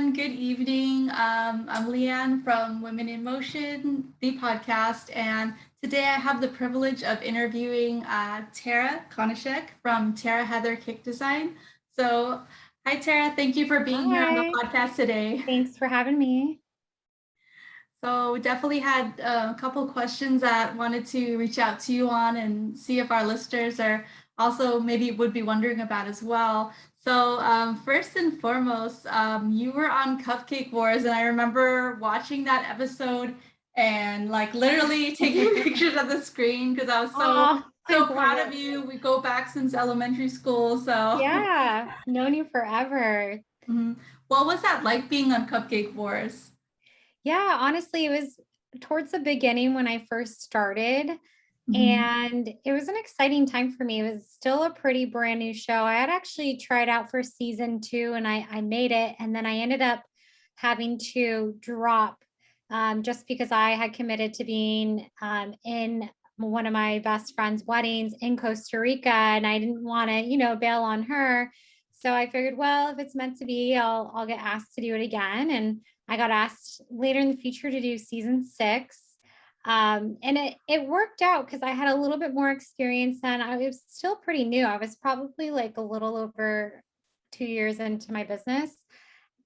everyone. Good evening. I'm Liane from Women in Motion, the podcast, and today I have the privilege of interviewing Tara Konishek from Tara Heather Kick Design. So, hi Tara, thank you for being here on the Hi, podcast today. thanks for having me. So, we definitely had a couple questions that wanted to reach out to you on and see if our listeners are also maybe would be wondering about as well. So, first and foremost, you were on Cupcake Wars, and I remember watching that episode and like literally taking pictures of the screen because I was so Oh, I so love proud of it. you. We go back since elementary school, so Yeah, known you forever. mhm. What was that like being on Cupcake Wars? Yeah, honestly, it was towards the beginning when I first started, Mhm. and it was an exciting time for me. It was still a pretty brand new show. I had actually tried out for season two and I made it, and then I ended up having to drop just because I had committed to being in one of my best friend's weddings in Costa Rica, and I didn't want to, bail on her. So I figured, well, if it's meant to be, I'll get asked to do it again. And I got asked later in the future to do season six. And it worked out because I had a little bit more experience then. I was still pretty new. I was probably like a little over 2 years into my business.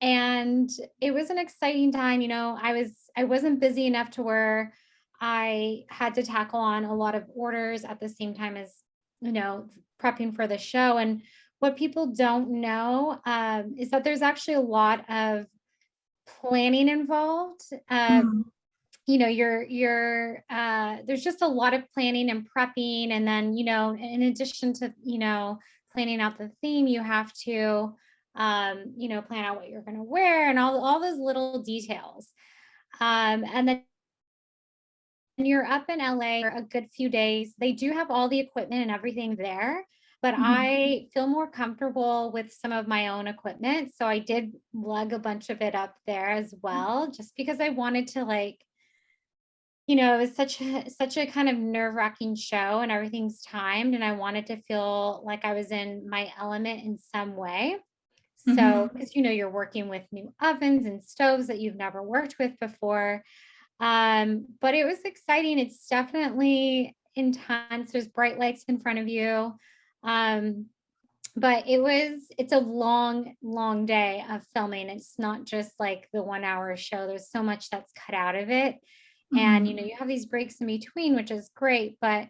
And it was an exciting time. I wasn't busy enough to where I had to tackle on a lot of orders at the same time as, prepping for the show. And what people don't know is that there's actually a lot of planning involved. Mhm. There's just a lot of planning and prepping, and then in addition to planning out the theme, you have to plan out what you're going to wear and all those little details. And then you're up in LA for a good few days. They do have all the equipment and everything there, but Mhm. I feel more comfortable with some of my own equipment. So I did lug a bunch of it up there as well, just because I wanted to it was such a kind of nerve-wracking show and everything's timed, and I wanted to feel like I was in my element in some way. So, Mhm. because you're working with new ovens and stoves that you've never worked with before. But it was exciting. It's definitely intense. There's bright lights in front of you. Um, but it's a long, long day of filming. It's not just like the 1 hour show. There's so much that's cut out of it. And Mhm. you have these breaks in between, which is great. But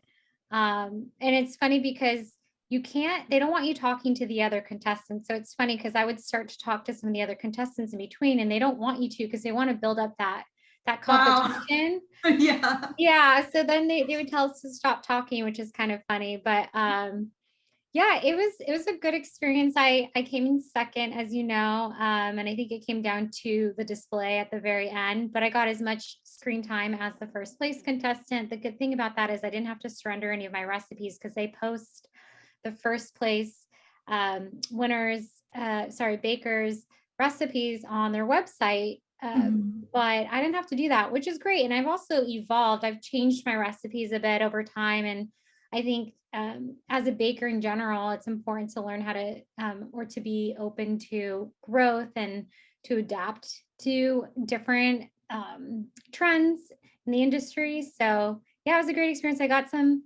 and it's funny because they don't want you talking to the other contestants. So it's funny because I would start to talk to some of the other contestants in between, and they don't want you to because they want to build up that Wow. competition. Yeah. Yeah. So then they would tell us to stop talking, which is kind of funny. But yeah, it was a good experience. I came in second, as you know, and I think it came down to the display at the very end, but I got as much screen time as the first place contestant. The good thing about that is I didn't have to surrender any of my recipes because they post the first place bakers recipes on their website. Mhm. But I didn't have to do that, which is great. And I've also evolved. I've changed my recipes a bit over time, and I think as a baker in general, it's important to learn how to or to be open to growth and to adapt to different trends in the industry. So yeah, it was a great experience. I got some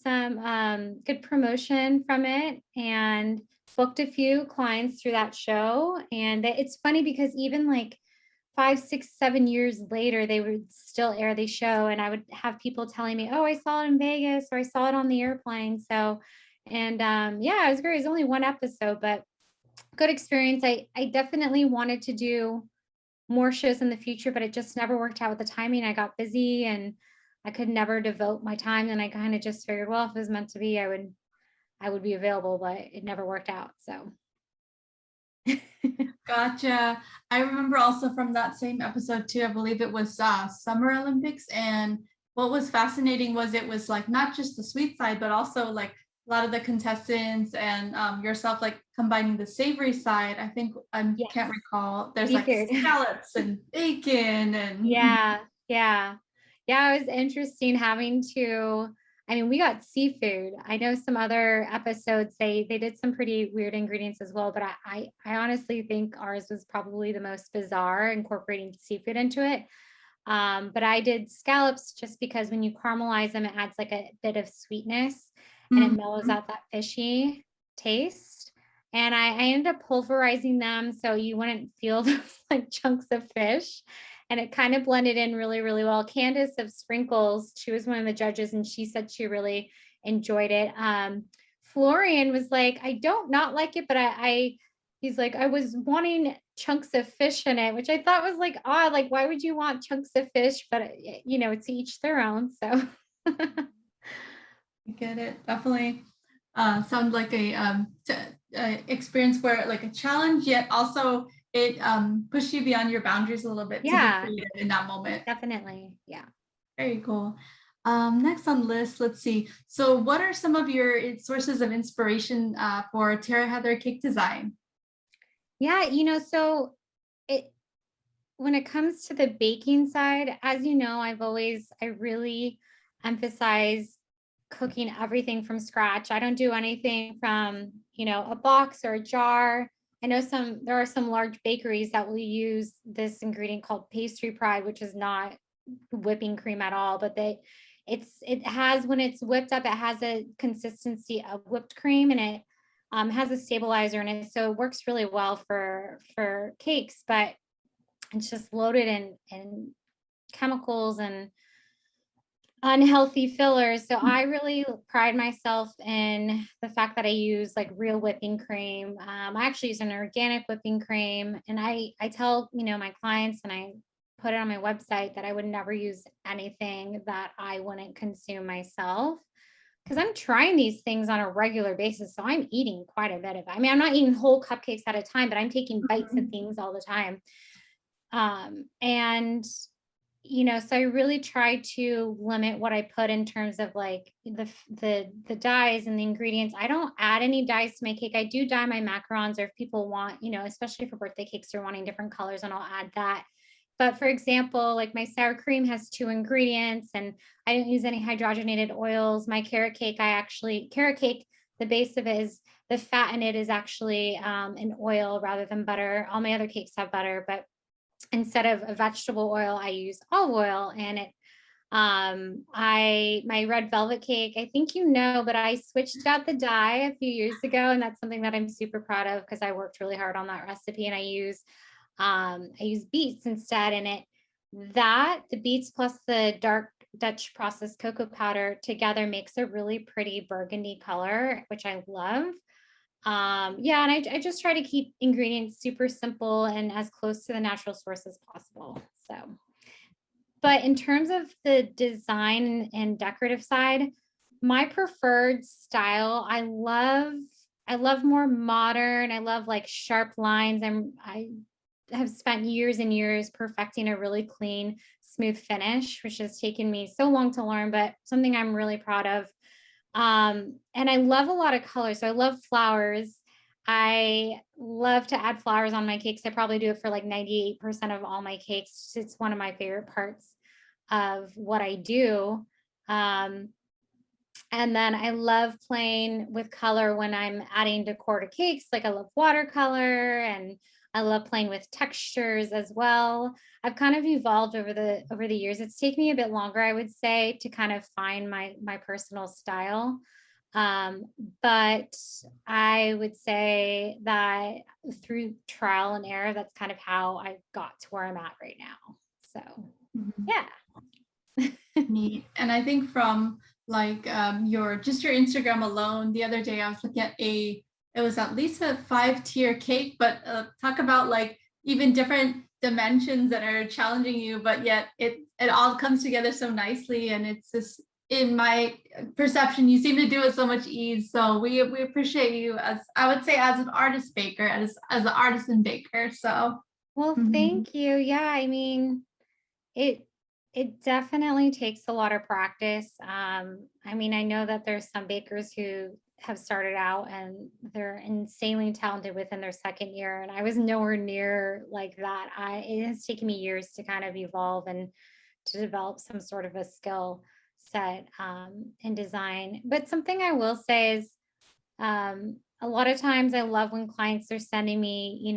good promotion from it and booked a few clients through that show. And it's funny because even like 5, 6, 7 years later, they would still air the show, and I would have people telling me, "Oh, I saw it in Vegas, or I saw it on the airplane." So, and yeah, it was great. It was only one episode, but good experience. I definitely wanted to do more shows in the future, but it just never worked out with the timing. I got busy and I could never devote my time. And I kind of just figured, well, if it was meant to be, I would be available, but it never worked out. So Gotcha. I remember also from that same episode too, I believe it was Summer Olympics. And what was fascinating was it was like not just the sweet side, but also like a lot of the contestants and yourself like combining the savory side. I think I can't yes, recall. There's like seafood. scallops and bacon and Yeah, yeah. Yeah, it was interesting having to, I mean, we got seafood. I know some other episodes they did some pretty weird ingredients as well, but I honestly think ours was probably the most bizarre, incorporating seafood into it. But I did scallops just because when you caramelize them, it adds like a bit of sweetness and it mellows Mhm. out that fishy taste. And I ended up pulverizing them so you wouldn't feel those like chunks of fish. And it kind of blended in really, really well. Candace of Sprinkles, she was one of the judges, and she said she really enjoyed it. Florian was like, I don't not like it, but he's like, I was wanting chunks of fish in it, which I thought was like odd. Like, why would you want chunks of fish? But to each their own. So I get it. Definitely sounds like a experience where like a challenge, yet also it pushed you beyond your boundaries a little bit to be yeah, creative in that moment. definitely. Yeah. Very cool. Next on the list, let's see. So, what are some of your sources of inspiration for Tara Heather cake design? Yeah, so it when it comes to the baking side, as you know, I really emphasize cooking everything from scratch. I don't do anything from, a box or a jar. I know there are some large bakeries that will use this ingredient called pastry pride, which is not whipping cream at all, but it has, when it's whipped up, it has a consistency of whipped cream, and it has a stabilizer in it. So it works really well for cakes, but it's just loaded in chemicals and unhealthy fillers. So I really pride myself in the fact that I use like real whipping cream. I actually use an organic whipping cream, and I tell my clients, and I put it on my website, that I would never use anything that I wouldn't consume myself, because I'm trying these things on a regular basis. So I'm eating quite a bit of it. I mean, I'm not eating whole cupcakes at a time, but I'm taking bites of Mhm. things all the time. And so I really try to limit what I put in terms of like the dyes and the ingredients. I don't add any dyes to my cake. I do dye my macarons, or if people want, especially for birthday cakes, they're wanting different colors, and I'll add that. But for example, like my sour cream has two ingredients, and I didn't use any hydrogenated oils. My carrot cake, the base of it is, the fat in it is actually an oil rather than butter. All my other cakes have butter, but instead of a vegetable oil, I use olive oil. And it I my red velvet cake, I think but I switched out the dye a few years ago, and that's something that I'm super proud of, because I worked really hard on that recipe, and I use beets instead. And the beets plus the dark Dutch processed cocoa powder together makes a really pretty burgundy color, which I love. Yeah, and I just try to keep ingredients super simple and as close to the natural source as possible. So, but in terms of the design and decorative side, my preferred style, I love more modern. I love like sharp lines. I have spent years and years perfecting a really clean, smooth finish, which has taken me so long to learn, but something I'm really proud of. And I love a lot of color. So I love flowers. I love to add flowers on my cakes. I probably do it for like 98% of all my cakes. It's one of my favorite parts of what I do. Um, and then I love playing with color when I'm adding decor to cakes. Like I love watercolor, and I love playing with textures as well. I've kind of evolved over the years. It's taken me a bit longer, I would say, to kind of find my personal style. Um, but I would say that through trial and error, that's kind of how I got to where I'm at right now. So Mhm. yeah. Neat. And I think from like your Instagram alone, the other day I was looking at it was at least a 5 tier cake, but talk about like even different dimensions that are challenging you, but yet it all comes together so nicely. And it's just, in my perception, you seem to do it so much ease. So we appreciate you, as I would say, as an artist baker, as an artisan baker. So Well, mhm. thank you. Yeah, I mean, It it definitely takes a lot of practice. I mean, I know that there's some bakers who have started out and they're insanely talented within their second year, and I was nowhere near like that. It has taken me years to kind of evolve and to develop some sort of a skill. set and design. But something I will say is a lot of times I love when clients are sending me,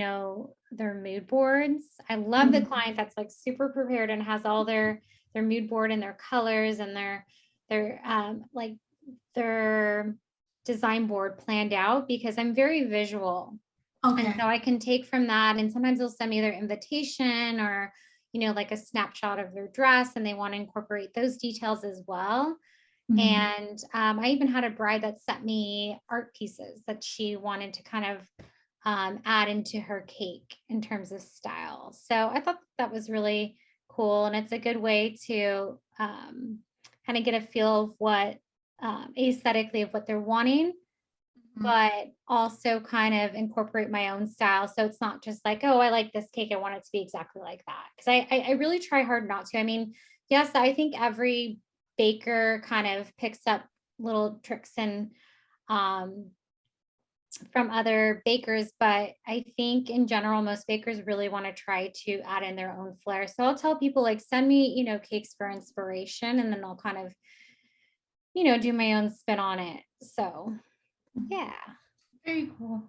their mood boards. I love the Mhm. client that's like super prepared and has all their mood board and their colors and their design board planned out because I'm very visual. And Okay. so I can take from that, and sometimes they'll send me their invitation or, like a snapshot of their dress, and they want to incorporate those details as well. Mhm. And I even had a bride that sent me art pieces that she wanted to kind of add into her cake in terms of style. So I thought that was really cool. And it's a good way to kind of get a feel of what aesthetically of what they're wanting, Mhm. but also kind of incorporate my own style. So it's not just like, oh, I like this cake. I want it to be exactly like that. Cause I really try hard not to. I mean, yes, I think every baker kind of picks up little tricks and um, from other bakers, but I think in general, most bakers really want to try to add in their own flair. So I'll tell people like, send me, cakes for inspiration, and then I'll kind of, do my own spin on it. So Mhm. yeah. Very cool.